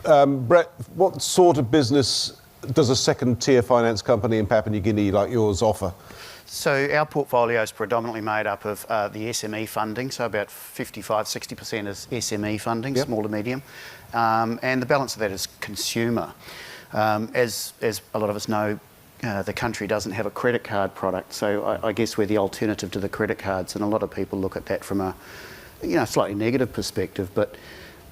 Brett, what sort of business does a second-tier finance company in Papua New Guinea like yours offer? So our portfolio is predominantly made up of the SME funding, so about 55-60% is SME funding, yep. small to medium, and the balance of that is consumer. As a lot of us know, the country doesn't have a credit card product, so I guess we're the alternative to the credit cards, and a lot of people look at that from a slightly negative perspective, but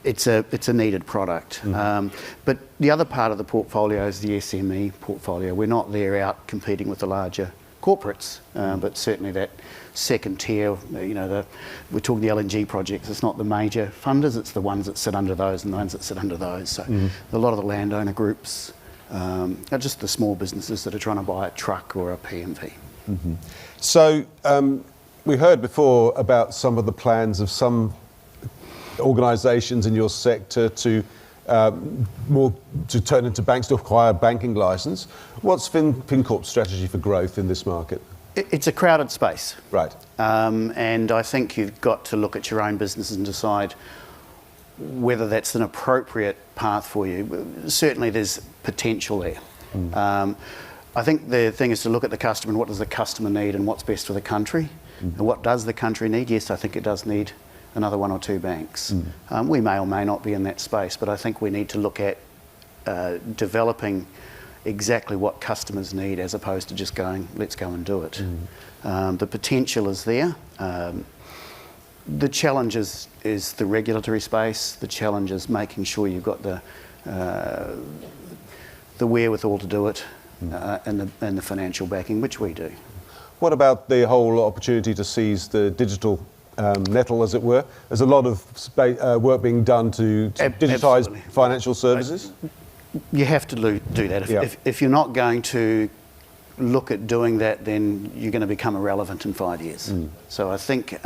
it's a needed product. But the other part of the portfolio is the SME portfolio. We're not there out competing with the larger corporates, but certainly that second tier, we're talking the LNG projects, it's not the major funders, it's the ones that sit under those and the ones that sit under those. So a lot of the landowner groups are just the small businesses that are trying to buy a truck or a PMV. So we heard before about some of the plans of some organisations in your sector to turn into banks, to acquire a banking licence. What's Fincorp's strategy for growth in this market? It's a crowded space. Right. And I think you've got to look at your own business and decide whether that's an appropriate path for you. Certainly there's potential there. I think the thing is to look at the customer and what does the customer need and what's best for the country. And what does the country need? Yes, I think it does need another one or two banks. We may or may not be in that space, but I think we need to look at developing exactly what customers need as opposed to just going, let's go and do it. The potential is there. The challenge is the regulatory space. The challenge is making sure you've got the wherewithal to do it and the financial backing, which we do. What about the whole opportunity to seize the digital nettle, as it were? There's a lot of work being done to digitise financial services. You have to do that. If you're not going to look at doing that, then you're going to become irrelevant in 5 years. So I think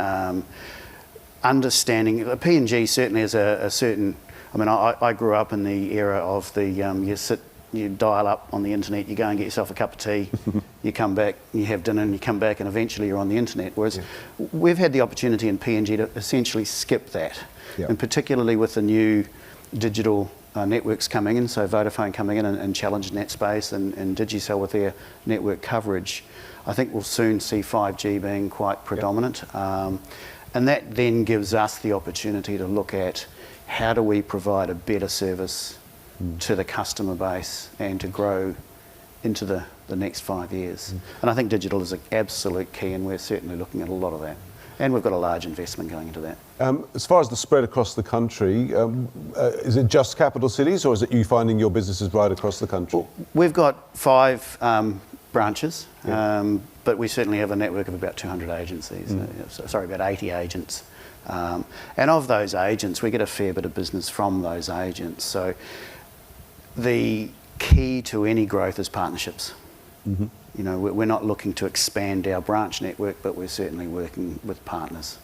understanding, PNG certainly is a certain, I grew up in the era of the, you dial up on the internet, you go and get yourself a cup of tea, you come back, you have dinner and you come back and eventually you're on the internet. Whereas we've had the opportunity in PNG to essentially skip that. And particularly with the new digital networks coming in, so Vodafone coming in and challenging that space and Digicel with their network coverage, I think we'll soon see 5G being quite predominant. And that then gives us the opportunity to look at how do we provide a better service to the customer base and to grow into the next 5 years. And I think digital is an absolute key, and we're certainly looking at a lot of that. And we've got a large investment going into that. As far as the spread across the country, is it just capital cities, or is it you finding your businesses right across the country? Well, we've got 5 branches, but we certainly have a network of about 200 agencies, about 80 agents. And of those agents, we get a fair bit of business from those agents. So the key to any growth is partnerships. We're not looking to expand our branch network, but we're certainly working with partners.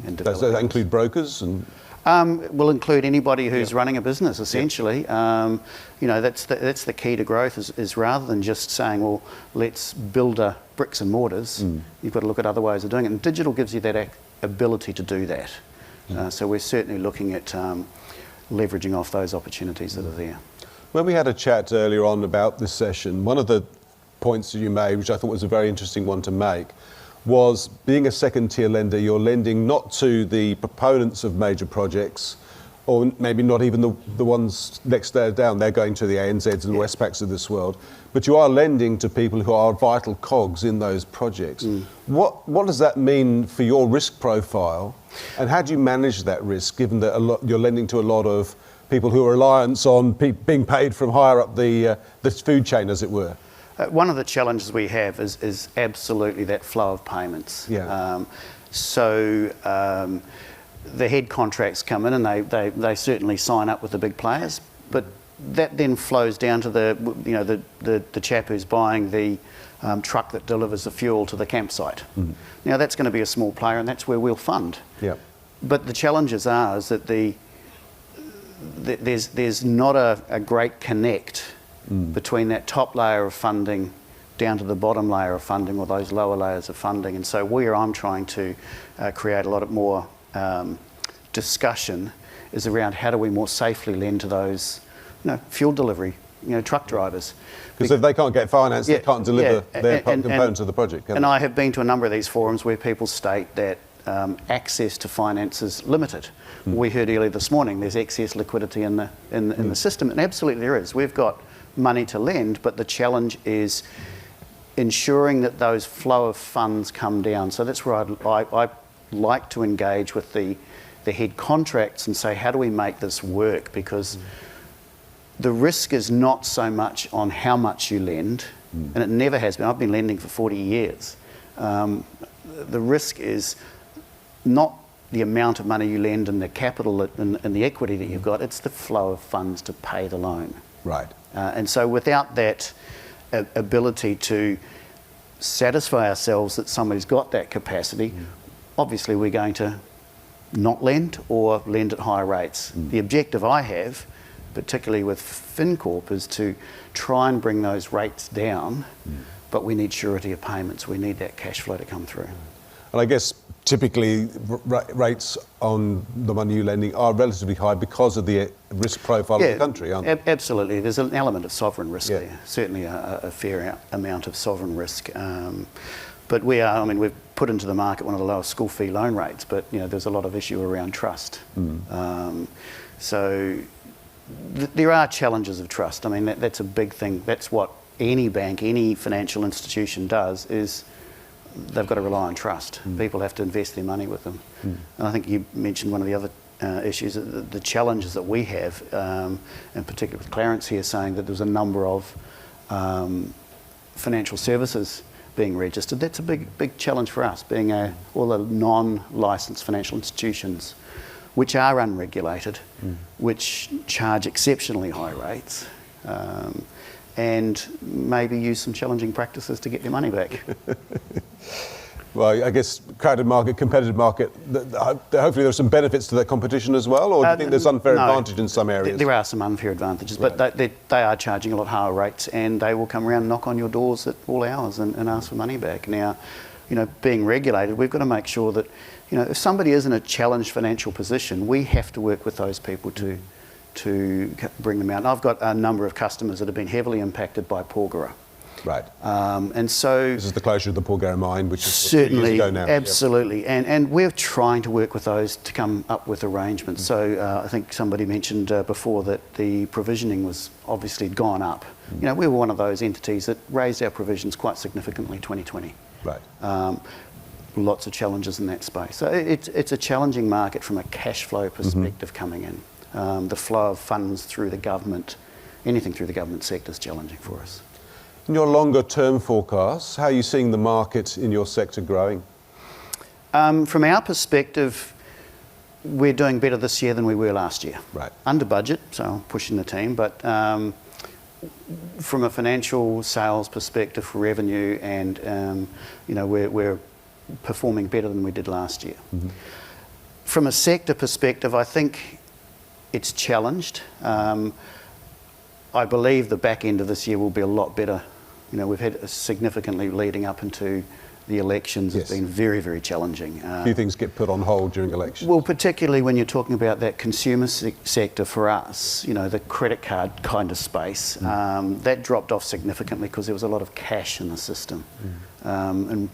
And does that include brokers? And we'll include anybody who's running a business, essentially. That's the key to growth is rather than just saying, well, let's build a bricks and mortars, you've got to look at other ways of doing it. And digital gives you that ability to do that. So we're certainly looking at leveraging off those opportunities that are there. When we had a chat earlier on about this session, one of the points that you made, which I thought was a very interesting one to make, was being a second-tier lender, you're lending not to the proponents of major projects, or maybe not even the ones next down, they're going to the ANZs and Westpacs of this world, but you are lending to people who are vital cogs in those projects. What does that mean for your risk profile, and how do you manage that risk, given that you're lending to a lot of people who are reliant on being paid from higher up the food chain, as it were? One of the challenges we have is absolutely that flow of payments. The head contracts come in and they certainly sign up with the big players, but that then flows down to the chap who's buying the truck that delivers the fuel to the campsite. Now that's going to be a small player, and that's where we'll fund. But the challenges are is that there's not a great connect between that top layer of funding down to the bottom layer of funding, or those lower layers of funding. And so where I'm trying to create a lot more discussion is around how do we more safely lend to those fuel delivery, truck drivers. Because if they can't get finance, they can't deliver their components of the project. And I have been to a number of these forums where people state that access to finance is limited. We heard earlier this morning there's excess liquidity in the system, and absolutely there is. We've got money to lend, but the challenge is ensuring that those flow of funds come down. So that's where I like to engage with the head contracts and say, how do we make this work? Because the risk is not so much on how much you lend, and it never has been. I've been lending for 40 years. The risk is not the amount of money you lend and the capital and the equity that you've got, it's the flow of funds to pay the loan. Right. And so without that ability to satisfy ourselves that somebody's got that capacity, obviously we're going to not lend or lend at higher rates. The objective I have, particularly with Fincorp, is to try and bring those rates down, but we need surety of payments. We need that cash flow to come through. And I guess typically rates on the money you're lending are relatively high because of the risk profile of the country, aren't they? Absolutely. There's an element of sovereign risk there, certainly a fair amount of sovereign risk. But we've put into the market one of the lowest school fee loan rates, but there's a lot of issue around trust. So there are challenges of trust. I mean, that's a big thing. That's what any bank, any financial institution does, is they've got to rely on trust. People have to invest their money with them. And I think you mentioned one of the other issues, the challenges that we have, and particularly with Clarence here saying that there's a number of financial services being registered. That's a big challenge for us, being all the non-licensed financial institutions, which are unregulated, which charge exceptionally high rates, and maybe use some challenging practices to get their money back. Well, I guess crowded market, competitive market, hopefully there's some benefits to that competition as well, or do you think there's unfair advantage in some areas? There are some unfair advantages, but they are charging a lot higher rates, and they will come around and knock on your doors at all hours and ask for money back. Now, being regulated, we've got to make sure that, if somebody is in a challenged financial position, we have to work with those people to bring them out. And I've got a number of customers that have been heavily impacted by Porgera. Right. And so this is the closure of the Porgera mine, which is certainly, years ago now. Absolutely. Yep. And we're trying to work with those to come up with arrangements. So I think somebody mentioned before that the provisioning was obviously gone up. We were one of those entities that raised our provisions quite significantly 2020. Right. Lots of challenges in that space. So it's a challenging market from a cash flow perspective coming in. The flow of funds through the government, anything through the government sector is challenging for us. In your longer term forecasts, how are you seeing the market in your sector growing? From our perspective, we're doing better this year than we were last year. Right. Under budget, so I'm pushing the team, but from a financial sales perspective for revenue and, we're performing better than we did last year. From a sector perspective, I think it's challenged. I believe the back end of this year will be a lot better. We've had significantly leading up into the elections. It's been very, very challenging. A few things get put on hold during elections. Well, particularly when you're talking about that consumer sector for us, the credit card kind of space, that dropped off significantly because there was a lot of cash in the system. And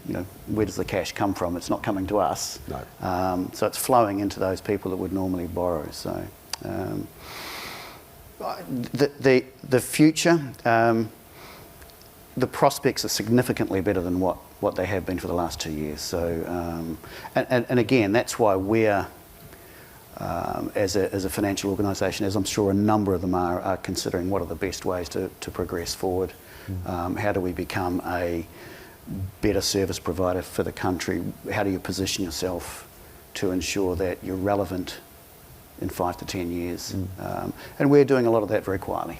where does the cash come from? It's not coming to us. No. So it's flowing into those people that would normally borrow. So the future, the prospects are significantly better than what they have been for the last 2 years. So, and again, that's why we're, as a financial organisation, as I'm sure a number of them are considering what are the best ways to progress forward. How do we become a better service provider for the country? How do you position yourself to ensure that you're relevant in 5 to 10 years? And we're doing a lot of that very quietly.